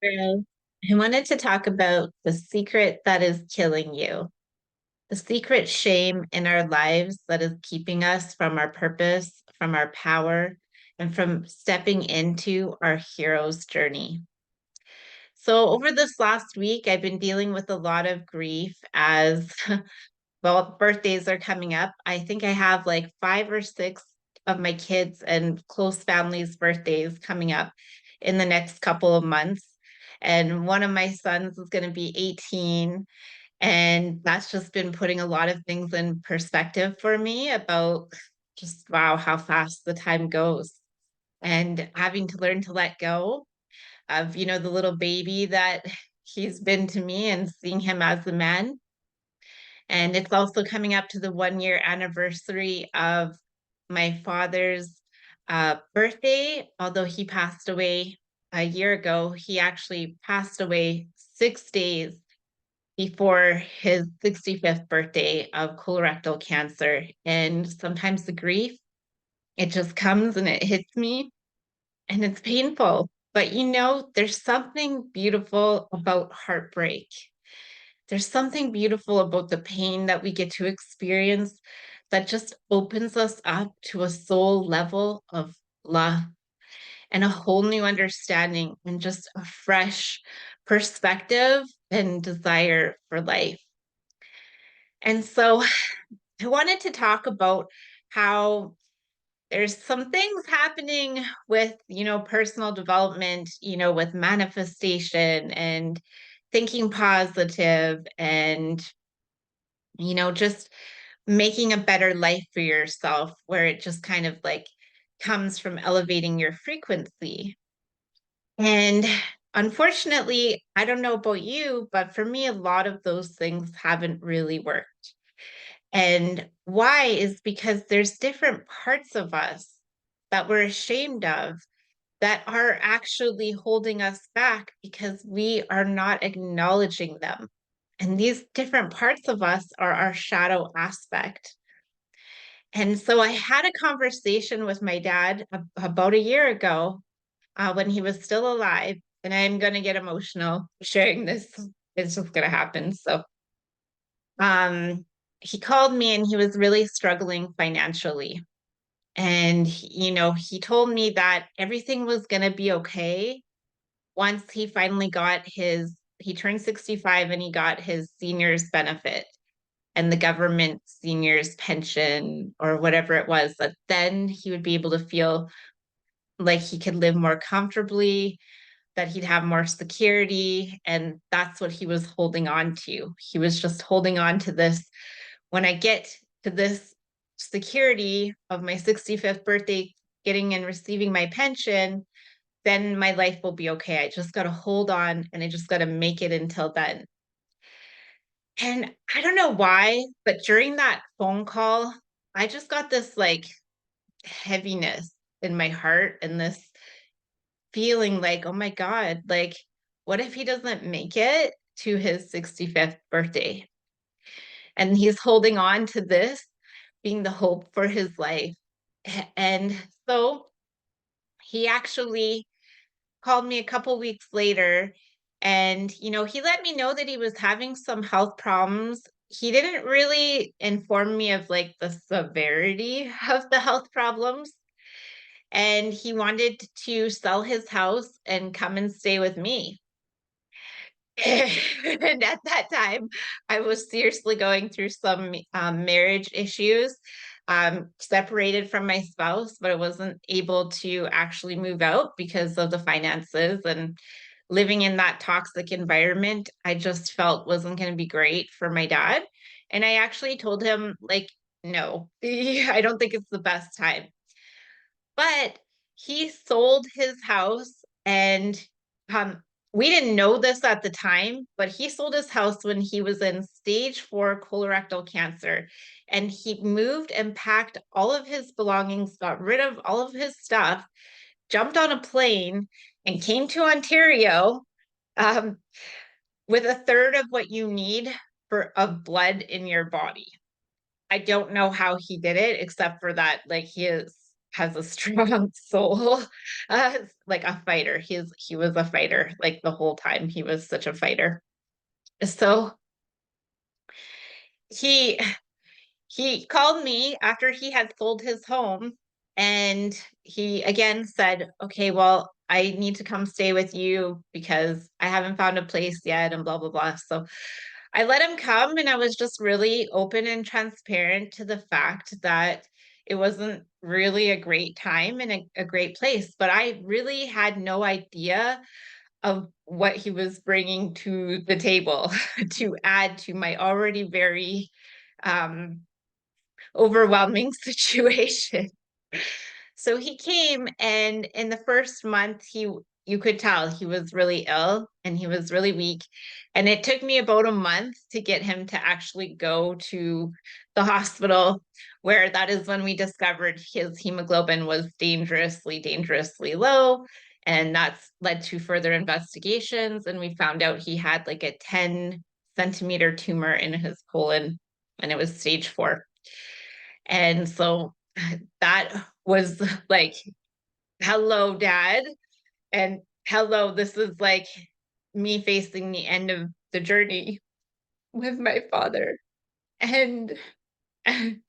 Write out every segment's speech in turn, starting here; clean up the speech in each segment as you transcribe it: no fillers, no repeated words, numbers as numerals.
Well, I wanted to talk about the secret that is killing you, the secret shame in our lives that is keeping us from our purpose, from our power, and from stepping into our hero's journey. So, over this last week, I've been dealing with a lot of grief as well, birthdays are coming up. I think I have like five or six of my kids and close families' birthdays coming up in the next couple of months. And one of my sons is going to be 18. And that's just been putting a lot of things in perspective for me about just, wow, how fast the time goes. And having to learn to let go of, the little baby that he's been to me and seeing him as a man. And it's also coming up to the 1 year anniversary of my father's birthday. Although he passed away a year ago, he actually passed away 6 days before his 65th birthday of colorectal cancer. And sometimes the grief, it just comes and it hits me and it's painful. But there's something beautiful about heartbreak. There's something beautiful about the pain that we get to experience that just opens us up to a soul level of love and a whole new understanding and just a fresh perspective and desire for life. And so I wanted to talk about how there's some things happening with, personal development, with manifestation and thinking positive and just making a better life for yourself, where it just kind of like comes from elevating your frequency. And unfortunately, I don't know about you, but for me, a lot of those things haven't really worked. And why is because there's different parts of us that we're ashamed of that are actually holding us back because we are not acknowledging them. And these different parts of us are our shadow aspect. And so I had a conversation with my dad about a year ago when he was still alive. And I'm going to get emotional sharing this. It's just going to happen. So um, he called me and he was really struggling financially. And, he told me that everything was going to be okay once he finally he turned 65 and he got his senior's benefit and the government seniors pension or whatever it was, that then he would be able to feel like he could live more comfortably, that he'd have more security. And that's what he was holding on to. He was just holding on to this. When I get to this security of my 65th birthday, getting and receiving my pension, then my life will be okay. I just got to hold on and I just got to make it until then. And I don't know why, but during that phone call, I just got this like heaviness in my heart and this feeling like, oh my God, like, what if he doesn't make it to his 65th birthday? And he's holding on to this being the hope for his life. And so he actually called me a couple weeks later and he let me know that he was having some health problems. He didn't really inform me of like the severity of the health problems, and he wanted to sell his house and come and stay with me. And at that time, I was seriously going through some marriage issues, separated from my spouse, but I wasn't able to actually move out because of the finances, and living in that toxic environment, I just felt wasn't going to be great for my dad. And I actually told him, like, no, I don't think it's the best time. But he sold his house, and um, we didn't know this at the time, but he sold his house when he was in stage 4 colorectal cancer. And he moved and packed all of his belongings, got rid of all of his stuff, jumped on a plane, and came to Ontario um, with a third of what you need of blood in your body. I don't know how he did it, except for that, like, he is. has a strong soul, like a fighter. He was a fighter like the whole time. He was such a fighter. So he he called me after he had sold his home, and he again said, "Okay, well, I need to come stay with you because I haven't found a place yet," and blah blah blah. So I let him come, and I was just really open and transparent to the fact that it wasn't really a great time and a great place, but I really had no idea of what he was bringing to the table to add to my already very um, overwhelming situation. So he came, and in the first month, you could tell he was really ill and he was really weak. And it took me about a month to get him to actually go to the hospital, where that is when we discovered his hemoglobin was dangerously, dangerously low. And that's led to further investigations. And we found out he had like a 10-centimeter tumor in his colon, and it was stage 4. And so that was like, hello, dad. And hello, this is like me facing the end of the journey with my father. And it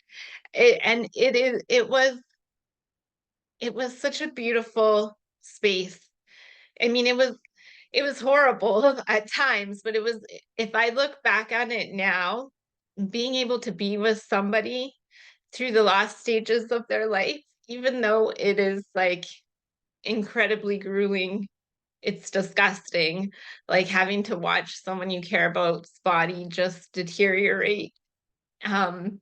was such a beautiful space. I mean, it was horrible at times, but it was, if I look back on it now, being able to be with somebody through the last stages of their life, even though it is like incredibly grueling, it's disgusting, like having to watch someone you care about's body just deteriorate. Um,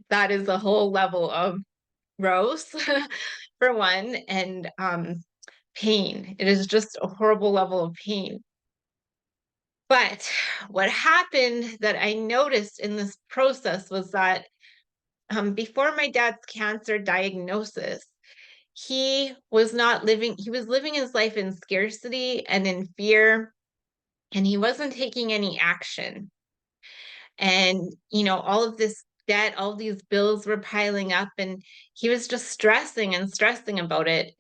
that is a whole level of gross, for one, and pain. It is just a horrible level of pain. But what happened that I noticed in this process was that before my dad's cancer diagnosis, he was living his life in scarcity and in fear, and he wasn't taking any action. And, all of this debt, all these bills were piling up, and he was just stressing and stressing about it.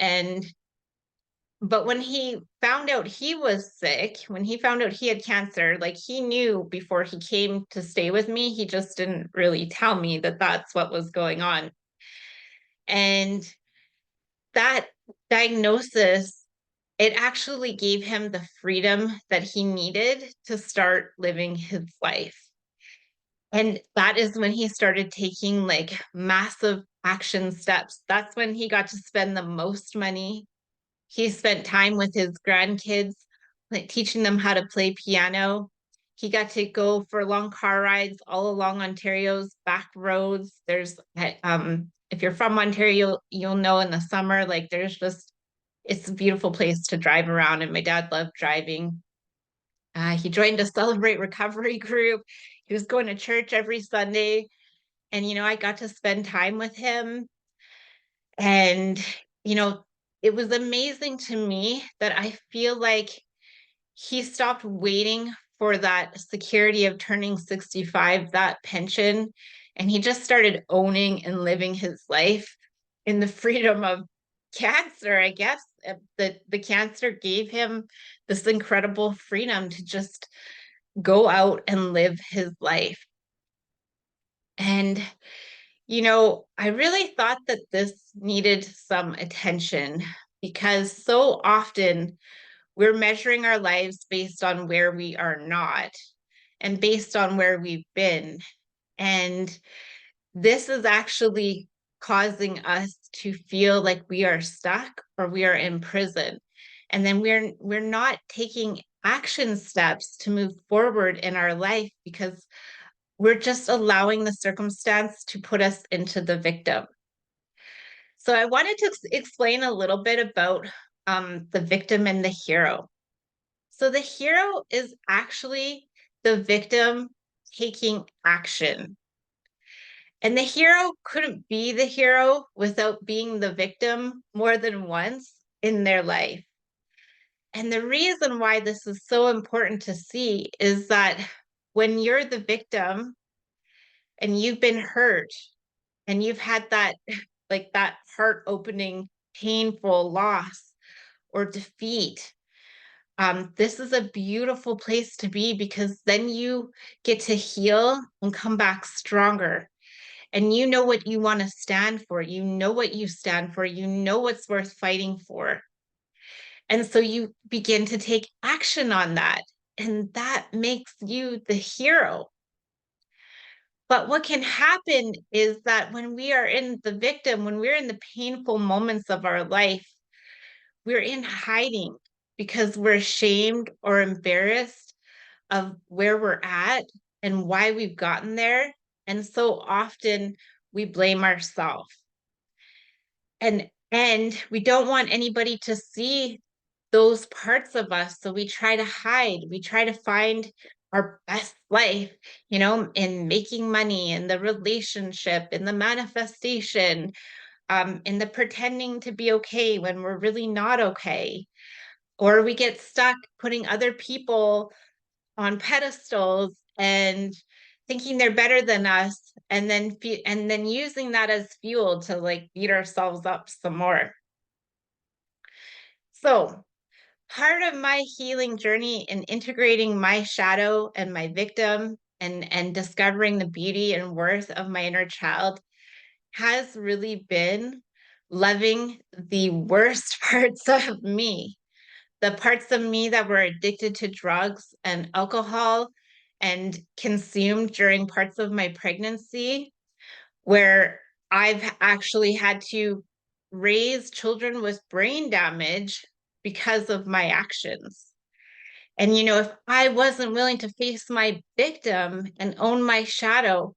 But when he found out he was sick, when he found out he had cancer, like he knew before he came to stay with me, he just didn't really tell me that that's what was going on. And that diagnosis, it actually gave him the freedom that he needed to start living his life. And that is when he started taking like massive action steps. That's when he got to spend the most money. He spent time with his grandkids, like teaching them how to play piano. He got to go for long car rides all along Ontario's back roads. If you're from Ontario, you'll know in the summer, like it's a beautiful place to drive around. And my dad loved driving. He joined a Celebrate Recovery group. He was going to church every Sunday. And, I got to spend time with him. And, you know, it was amazing to me that I feel like he stopped waiting for that security of turning 65, that pension, and he just started owning and living his life in the freedom of cancer, I guess. The cancer gave him this incredible freedom to just go out and live his life. And I really thought that this needed some attention, because so often we're measuring our lives based on where we are not and based on where we've been. And this is actually causing us to feel like we are stuck or we are in prison. And then we're not taking action steps to move forward in our life, because we're just allowing the circumstance to put us into the victim. So I wanted to explain a little bit about the victim and the hero. So the hero is actually the victim taking action. And the hero couldn't be the hero without being the victim more than once in their life. And the reason why this is so important to see is that when you're the victim and you've been hurt and you've had that like that heart opening, painful loss or defeat, this is a beautiful place to be because then you get to heal and come back stronger. And you know what you want to stand for. You know what you stand for. You know what's worth fighting for. And so you begin to take action on that. And that makes you the hero. But what can happen is that when we are in the victim, when we're in the painful moments of our life, we're in hiding because we're ashamed or embarrassed of where we're at and why we've gotten there. And so often we blame ourselves. And we don't want anybody to see those parts of us. So we try to hide. We try to find our best life, in making money, in the relationship, in the manifestation, in the pretending to be okay when we're really not okay. Or we get stuck putting other people on pedestals and thinking they're better than us, and then using that as fuel to like beat ourselves up some more. So part of my healing journey in integrating my shadow and my victim and discovering the beauty and worth of my inner child has really been loving the worst parts of me, the parts of me that were addicted to drugs and alcohol and consumed during parts of my pregnancy, where I've actually had to raise children with brain damage because of my actions. And, if I wasn't willing to face my victim and own my shadow,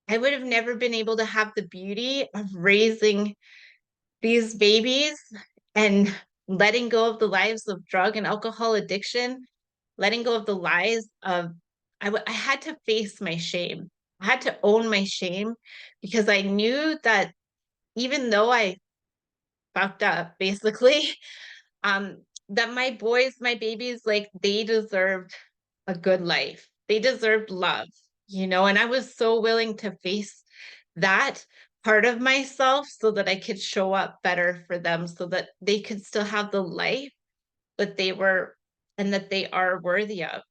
I would have never been able to have the beauty of raising these babies and letting go of the lives of drug and alcohol addiction, letting go of the lies of, I had to face my shame. I had to own my shame because I knew that even though I fucked up, basically, um, that my boys, my babies, like they deserved a good life. They deserved love, and I was so willing to face that part of myself so that I could show up better for them, so that they could still have the life that they were and that they are worthy of,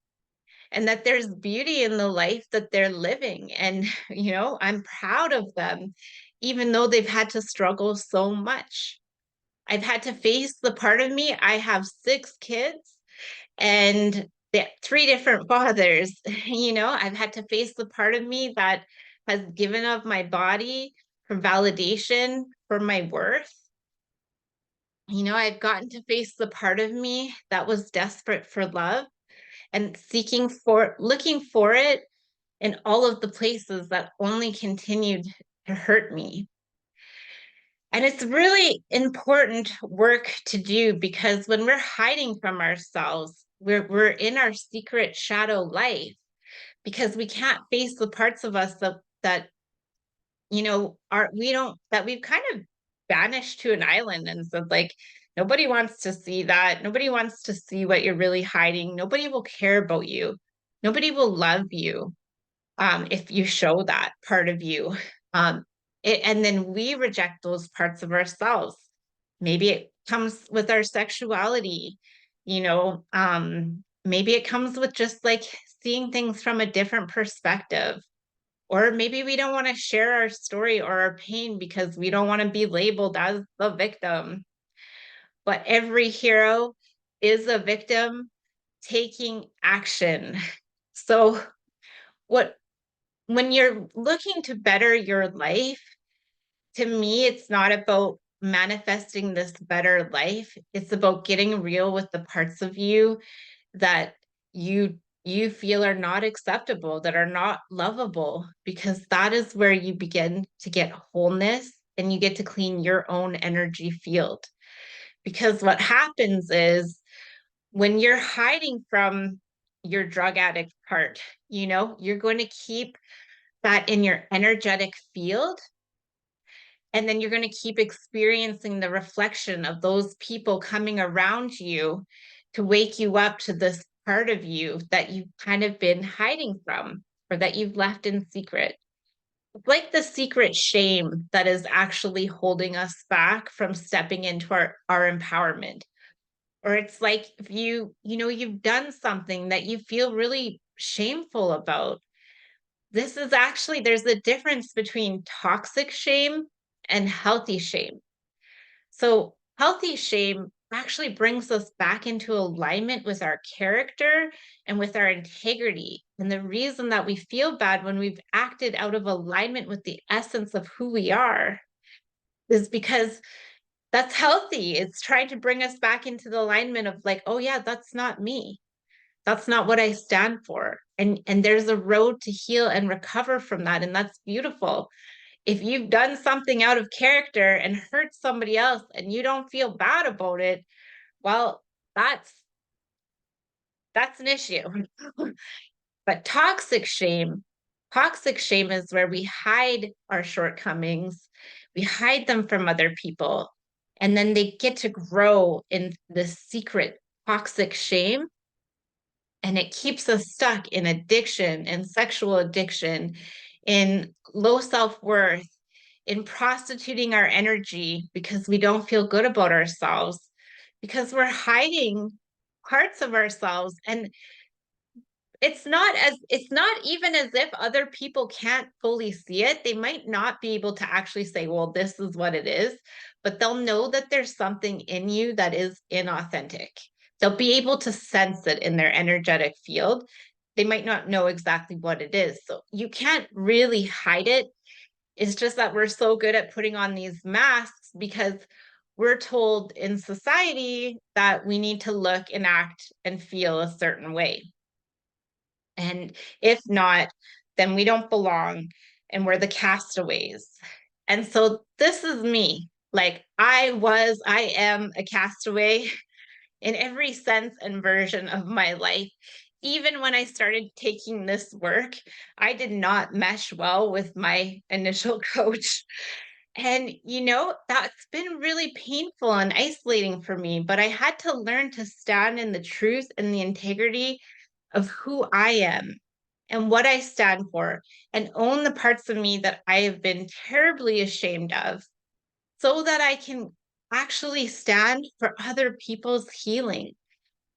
and that there's beauty in the life that they're living. And, I'm proud of them, even though they've had to struggle so much. I've had to face the part of me. I have 6 kids and three different fathers. I've had to face the part of me that has given of my body for validation for my worth. I've gotten to face the part of me that was desperate for love and looking for it in all of the places that only continued to hurt me. And it's really important work to do because when we're hiding from ourselves, we're in our secret shadow life because we can't face the parts of us that are we don't that we've kind of banished to an island and said like nobody wants to see that. Nobody wants to see what you're really hiding. Nobody will care about you. Nobody will love you if you show that part of you. Um, and then we reject those parts of ourselves. Maybe it comes with our sexuality, maybe it comes with just like seeing things from a different perspective. Or maybe we don't want to share our story or our pain because we don't want to be labeled as the victim. But every hero is a victim taking action. So, what when you're looking to better your life, to me, it's not about manifesting this better life. It's about getting real with the parts of you that you feel are not acceptable, that are not lovable, because that is where you begin to get wholeness and you get to clean your own energy field. Because what happens is when you're hiding from your drug addict part, you're going to keep that in your energetic field. And then you're going to keep experiencing the reflection of those people coming around you to wake you up to this part of you that you've kind of been hiding from or that you've left in secret. like the secret shame that is actually holding us back from stepping into our empowerment. Or it's like if you've done something that you feel really shameful about. This is actually, there's a difference between toxic shame and healthy shame. So, healthy shame actually brings us back into alignment with our character and with our integrity. And the reason that we feel bad when we've acted out of alignment with the essence of who we are is because that's healthy. It's trying to bring us back into the alignment of like, oh yeah, that's not me. That's not what I stand for. And there's a road to heal and recover from that. And that's beautiful. If you've done something out of character and hurt somebody else and you don't feel bad about it, well, that's that's an issue. But toxic shame is where we hide our shortcomings, we hide them from other people, and then they get to grow in the secret toxic shame, and it keeps us stuck in addiction and sexual addiction, in low self-worth, in prostituting our energy because we don't feel good about ourselves, because we're hiding parts of ourselves. And it's not even as if other people can't fully see it. They might not be able to actually say, well, this is what it is, but they'll know that there's something in you that is inauthentic. They'll be able to sense it in their energetic field. They might not know exactly what it is. So you can't really hide it. It's just that we're so good at putting on these masks because we're told in society that we need to look and act and feel a certain way. And if not, then we don't belong and we're the castaways. And so this is me. Like I am a castaway in every sense and version of my life. Even when I started taking this work, I did not mesh well with my initial coach. And, that's been really painful and isolating for me. But I had to learn to stand in the truth and the integrity of who I am and what I stand for, and own the parts of me that I have been terribly ashamed of, so that I can actually stand for other people's healing.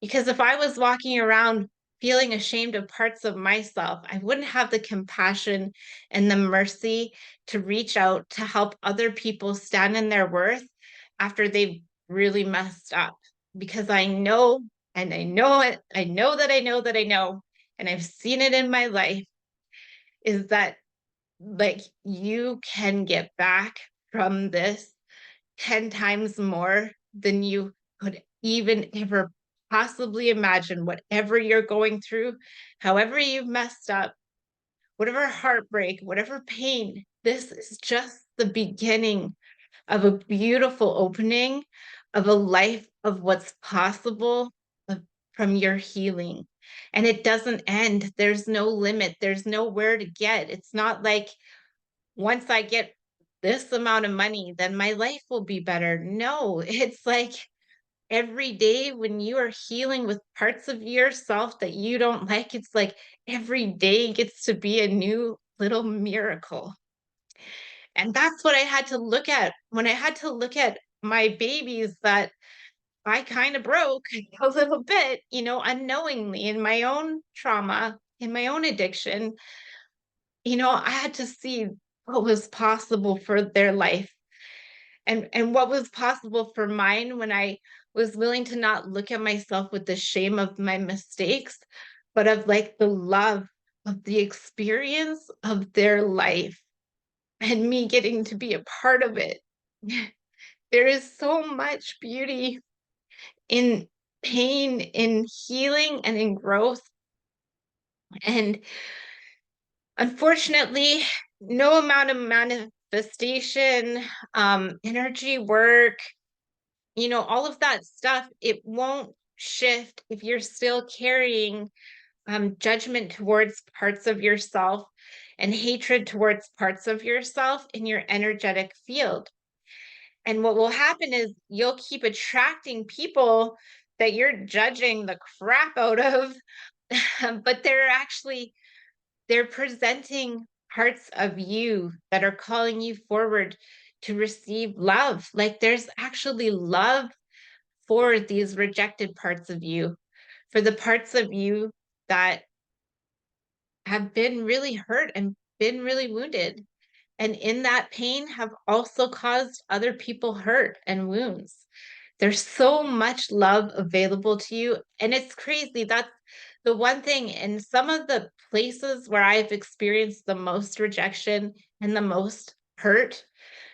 Because if I was walking around feeling ashamed of parts of myself, I wouldn't have the compassion and the mercy to reach out to help other people stand in their worth after they've really messed up. Because I know, and I know it, I know that I know that I know, and I've seen it in my life, is that like you can get back from this 10 times more than you could even ever possibly imagine. Whatever you're going through, however you've messed up, whatever heartbreak, whatever pain, this is just the beginning of a beautiful opening of a life of what's possible from your healing. And it doesn't end. There's no limit. There's nowhere to get. It's not like once I get this amount of money, then my life will be better. No, it's like every day when you are healing with parts of yourself that you don't like, it's like every day gets to be a new little miracle. And that's what I had to look at when I had to look at my babies that I kind of broke a little bit, unknowingly in my own trauma, in my own addiction. I had to see what was possible for their life, and what was possible for mine when I was willing to not look at myself with the shame of my mistakes, but of like the love of the experience of their life and me getting to be a part of it. There is so much beauty in pain, in healing, and in growth. And unfortunately, no amount of manifestation, energy work, all of that stuff, it won't shift if you're still carrying judgment towards parts of yourself and hatred towards parts of yourself in your energetic field. And what will happen is you'll keep attracting people that you're judging the crap out of, but they're presenting parts of you that are calling you forward to receive love. Like there's actually love for these rejected parts of you, for the parts of you that have been really hurt and been really wounded. And in that pain have also caused other people hurt and wounds. There's so much love available to you. And it's crazy. That's the one thing. In some of the places where I've experienced the most rejection and the most hurt,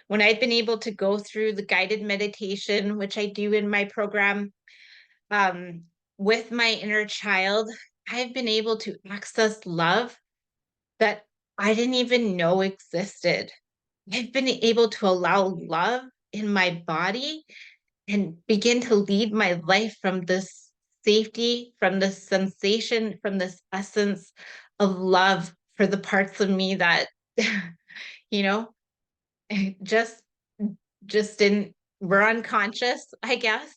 when I've been able to go through the guided meditation, which I do in my program, um, with my inner child, I've been able to access love that I didn't even know existed. I've been able to allow love in my body and begin to lead my life from this safety, from this sensation, from this essence of love for the parts of me that, you know, just didn't were unconscious, I guess.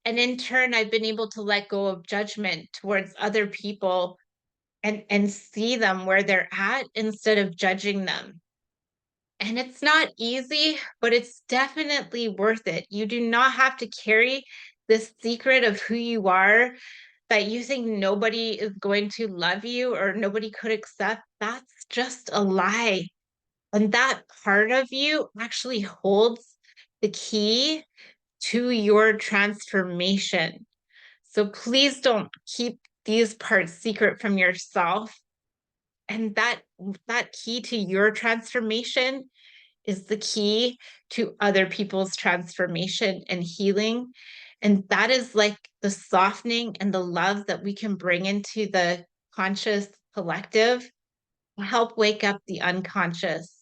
And in turn, I've been able to let go of judgment towards other people and see them where they're at instead of judging them. And it's not easy, but it's definitely worth it. You do not have to carry this secret of who you are that you think nobody is going to love you or nobody could accept. That's just a lie. And that part of you actually holds the key to your transformation. So please don't keep these parts secret from yourself. And that key to your transformation is the key to other people's transformation and healing. And that is like the softening and the love that we can bring into the conscious collective to help wake up the unconscious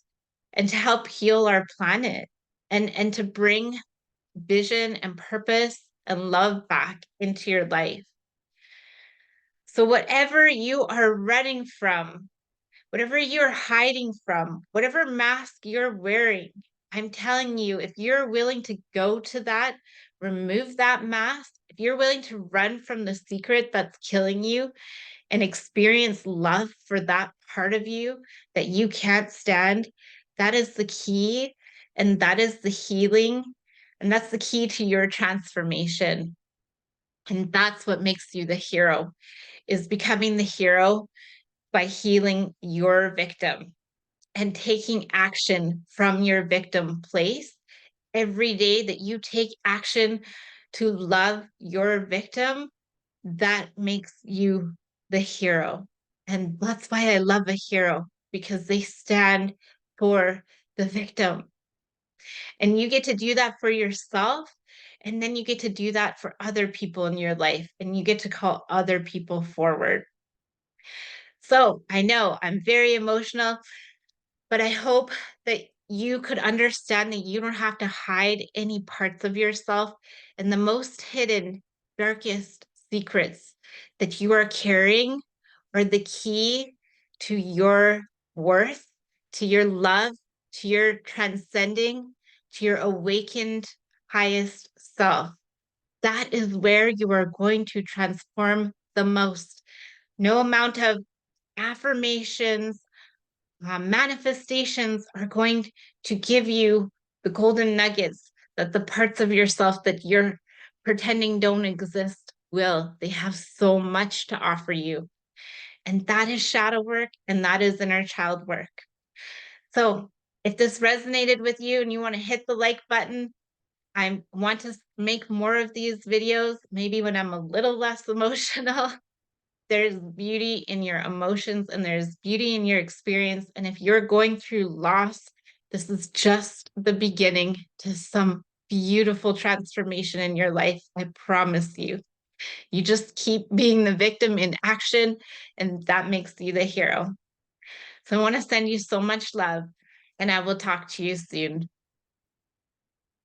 and to help heal our planet and to bring vision and purpose and love back into your life. So, whatever you are running from, whatever you're hiding from, whatever mask you're wearing, I'm telling you, if you're willing to go to that, remove that mask, if you're willing to run from the secret that's killing you and experience love for that part of you that you can't stand, that is the key. And that is the healing. And that's the key to your transformation. And that's what makes you the hero, is becoming the hero by healing your victim and taking action from your victim place. Every day that you take action to love your victim, that makes you the hero. And that's why I love a hero, because they stand for the victim. And you get to do that for yourself. And then you get to do that for other people in your life. And you get to call other people forward. So I know I'm very emotional, but I hope that you could understand that you don't have to hide any parts of yourself, and the most hidden, darkest secrets that you are carrying are the key to your worth, to your love, to your transcending, to your awakened highest self. That is where you are going to transform the most. No amount of affirmations, manifestations are going to give you the golden nuggets that the parts of yourself that you're pretending don't exist will. They have so much to offer you. And that is shadow work and that is inner child work. So if this resonated with you and you want to hit the like button, I want to make more of these videos, maybe when I'm a little less emotional. There's beauty in your emotions and there's beauty in your experience. And if you're going through loss, this is just the beginning to some beautiful transformation in your life. I promise you. You just keep being the victim in action, and that makes you the hero. So I want to send you so much love, and I will talk to you soon.